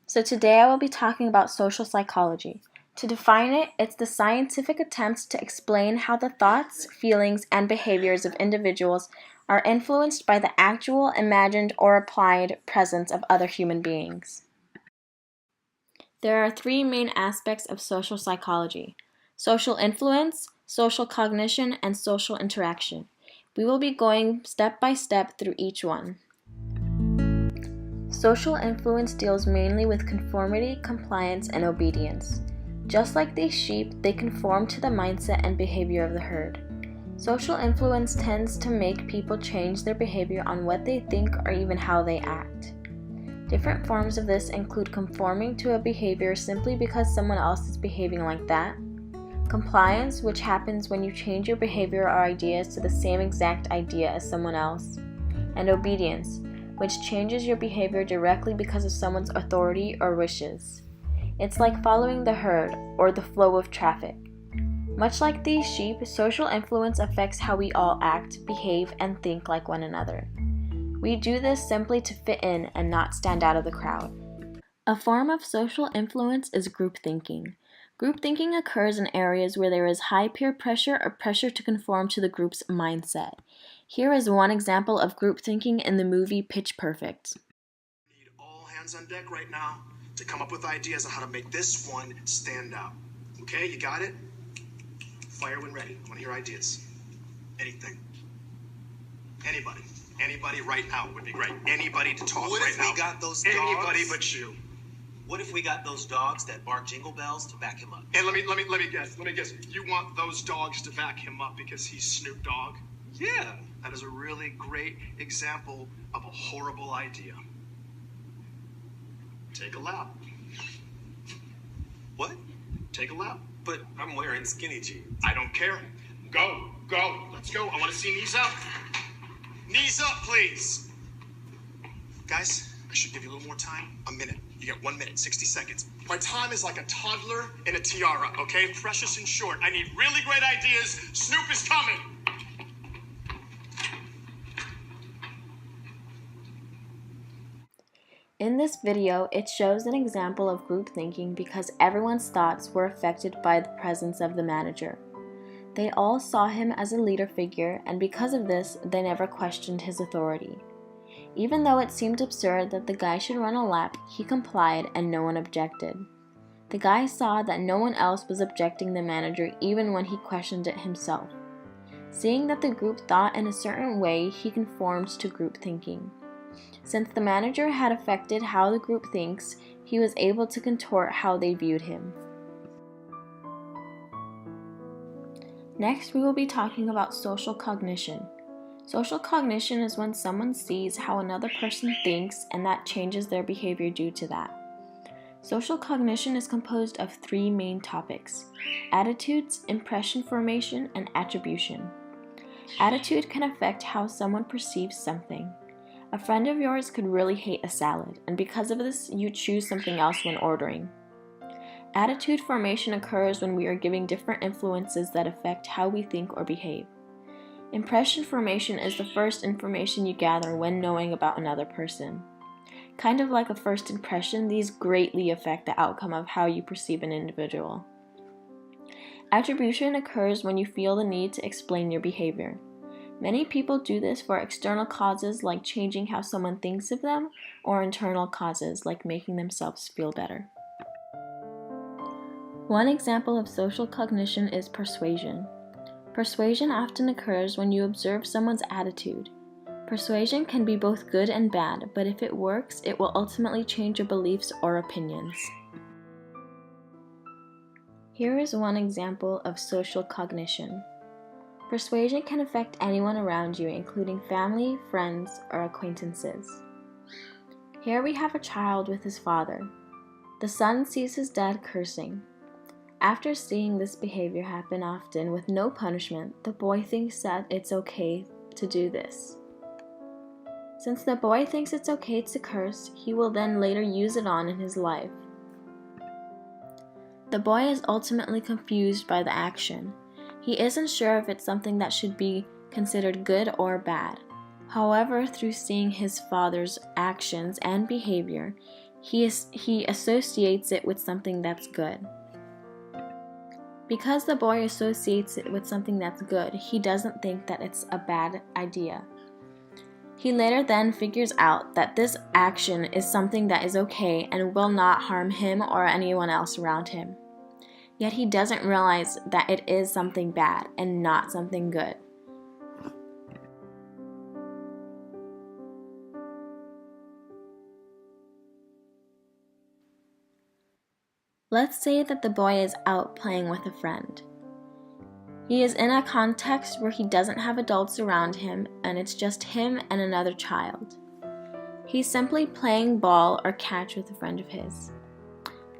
So today I will be talking about social psychology. To define it, it's the scientific attempt to explain how the thoughts, feelings, and behaviors of individuals are influenced by the actual, imagined, or applied presence of other human beings. There are three main aspects of social psychology: social influence, social cognition, and social interaction. We will be going step by step through each one. Social influence deals mainly with conformity, compliance, and obedience. Just like these sheep, they conform to the mindset and behavior of the herd. Social influence tends to make people change their behavior on what they think or even how they act. Different forms of this include conforming to a behavior simply because someone else is behaving like that, compliance, which happens when you change your behavior or ideas to the same exact idea as someone else, and obedience, which changes your behavior directly because of someone's authority or wishes. It's like following the herd or the flow of traffic. Much like these sheep, social influence affects how we all act, behave, and think like one another. We do this simply to fit in and not stand out of the crowd. A form of social influence is group thinking. Group thinking occurs in areas where there is high peer pressure or pressure to conform to the group's mindset. Here is one example of group thinking in the movie Pitch Perfect. Need all hands on deck right now to come up with ideas on how to make this one stand out. Okay, you got it? Fire when ready. I want to hear ideas. Anything. Anybody. Anybody right now would be great. Anybody to talk What right if now. we got those dogs? Anybody but you. What if we got those dogs that bark jingle bells to back him up? And let me guess. Let me guess. You want those dogs to back him up because he's Snoop Dogg? Yeah. That is a really great example of a horrible idea. Take a lap. What? Take a lap. But I'm wearing skinny jeans. I don't care. Go. Let's go. I want to see knees up. Knees up, please. Guys, I should give you a little more time. A minute. You get 1 minute, 60 seconds. My time is like a toddler in a tiara, okay? Precious and short. I need really great ideas. Snoop is coming. In this video, it shows an example of group thinking because everyone's thoughts were affected by the presence of the manager. They all saw him as a leader figure, and because of this, they never questioned his authority. Even though it seemed absurd that the guy should run a lap, he complied and no one objected. The guy saw that no one else was objecting the manager even when he questioned it himself. Seeing that the group thought in a certain way, he conformed to group thinking. Since the manager had affected how the group thinks, he was able to contort how they viewed him. Next, we will be talking about social cognition. Social cognition is when someone sees how another person thinks and that changes their behavior due to that. Social cognition is composed of three main topics: attitudes, impression formation, and attribution. Attitude can affect how someone perceives something. A friend of yours could really hate a salad, and because of this, you choose something else when ordering. Attitude formation occurs when we are giving different influences that affect how we think or behave. Impression formation is the first information you gather when knowing about another person. Kind of like a first impression, these greatly affect the outcome of how you perceive an individual. Attribution occurs when you feel the need to explain your behavior. Many people do this for external causes like changing how someone thinks of them, or internal causes like making themselves feel better. One example of social cognition is persuasion. Persuasion often occurs when you observe someone's attitude. Persuasion can be both good and bad, but if it works, it will ultimately change your beliefs or opinions. Here is one example of social cognition. Persuasion can affect anyone around you, including family, friends, or acquaintances. Here we have a child with his father. The son sees his dad cursing. After seeing this behavior happen often with no punishment, the boy thinks that it's okay to do this. Since the boy thinks it's okay to curse, he will then later use it on in his life. The boy is ultimately confused by the action. He isn't sure if it's something that should be considered good or bad. However, through seeing his father's actions and behavior, he associates it with something that's good. Because the boy associates it with something that's good, he doesn't think that it's a bad idea. He later then figures out that this action is something that is okay and will not harm him or anyone else around him. Yet he doesn't realize that it is something bad and not something good. Let's say that the boy is out playing with a friend. He is in a context where he doesn't have adults around him and it's just him and another child. He's simply playing ball or catch with a friend of his.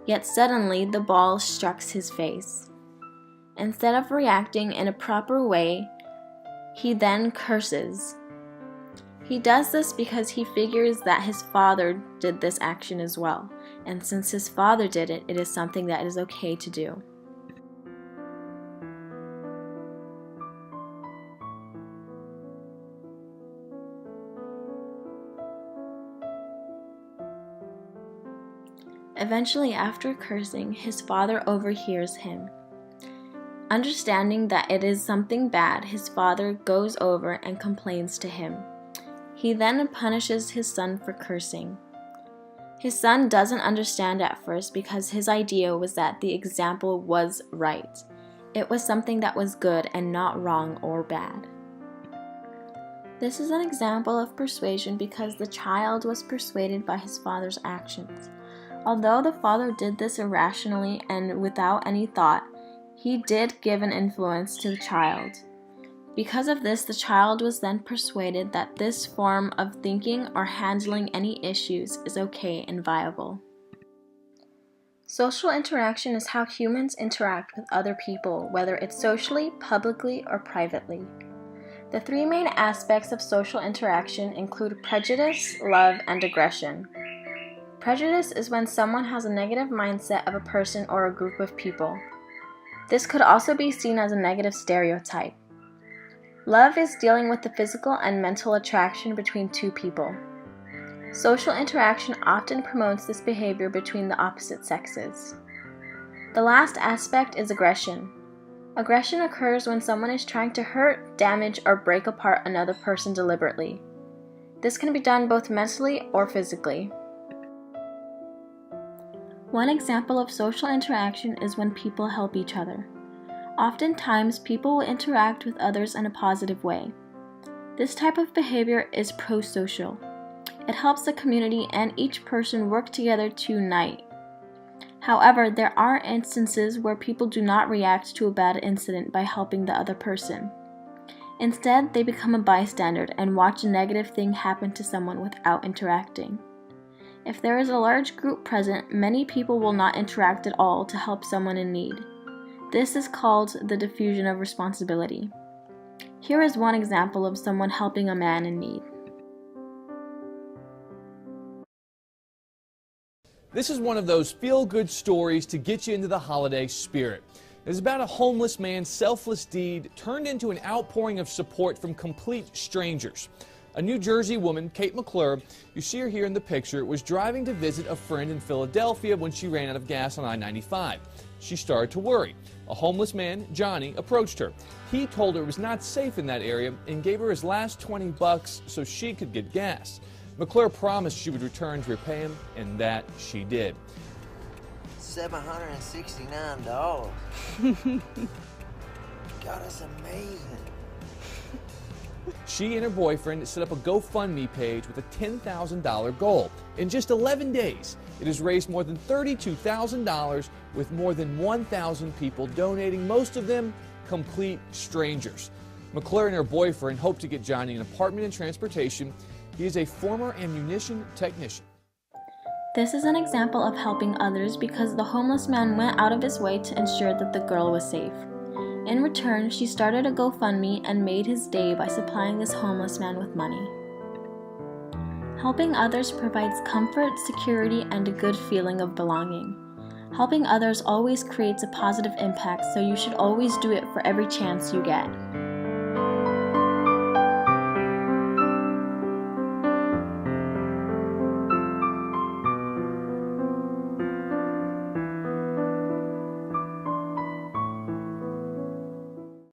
Yet suddenly the ball strikes his face. Instead of reacting in a proper way, he then curses. He does this because he figures that his father did this action as well, and since his father did it, it is something that is okay to do. Eventually, after cursing, his father overhears him. Understanding that it is something bad, his father goes over and complains to him. He then punishes his son for cursing. His son doesn't understand at first because his idea was that the example was right. It was something that was good and not wrong or bad. This is an example of persuasion because the child was persuaded by his father's actions. Although the father did this irrationally and without any thought, he did give an influence to the child. Because of this, the child was then persuaded that this form of thinking or handling any issues is okay and viable. Social interaction is how humans interact with other people, whether it's socially, publicly, or privately. The three main aspects of social interaction include prejudice, love, and aggression. Prejudice is when someone has a negative mindset of a person or a group of people. This could also be seen as a negative stereotype. Love is dealing with the physical and mental attraction between two people. Social interaction often promotes this behavior between the opposite sexes. The last aspect is aggression. Aggression occurs when someone is trying to hurt, damage, or break apart another person deliberately. This can be done both mentally or physically. One example of social interaction is when people help each other. Oftentimes, people will interact with others in a positive way. This type of behavior is pro-social. It helps the community and each person work together to unite. However, there are instances where people do not react to a bad incident by helping the other person. Instead, they become a bystander and watch a negative thing happen to someone without interacting. If there is a large group present, many people will not interact at all to help someone in need. This is called the diffusion of responsibility. Here is one example of someone helping a man in need. This is one of those feel-good stories to get you into the holiday spirit. It's about a homeless man's selfless deed turned into an outpouring of support from complete strangers. A New Jersey woman, Kate McClure, you see her here in the picture, was driving to visit a friend in Philadelphia when she ran out of gas on I-95. She started to worry. A homeless man, Johnny, approached her. He told her it was not safe in that area and gave her his last $20 so she could get gas. McClure promised she would return to repay him, and that she did. $769. God, that's amazing. She and her boyfriend set up a GoFundMe page with a $10,000 goal. In just 11 days, it has raised more than $32,000 with more than 1,000 people donating, most of them complete strangers. McClure and her boyfriend hope to get Johnny an apartment and transportation. He is a former ammunition technician. This is an example of helping others because the homeless man went out of his way to ensure that the girl was safe. In return, she started a GoFundMe and made his day by supplying this homeless man with money. Helping others provides comfort, security, and a good feeling of belonging. Helping others always creates a positive impact, so you should always do it for every chance you get.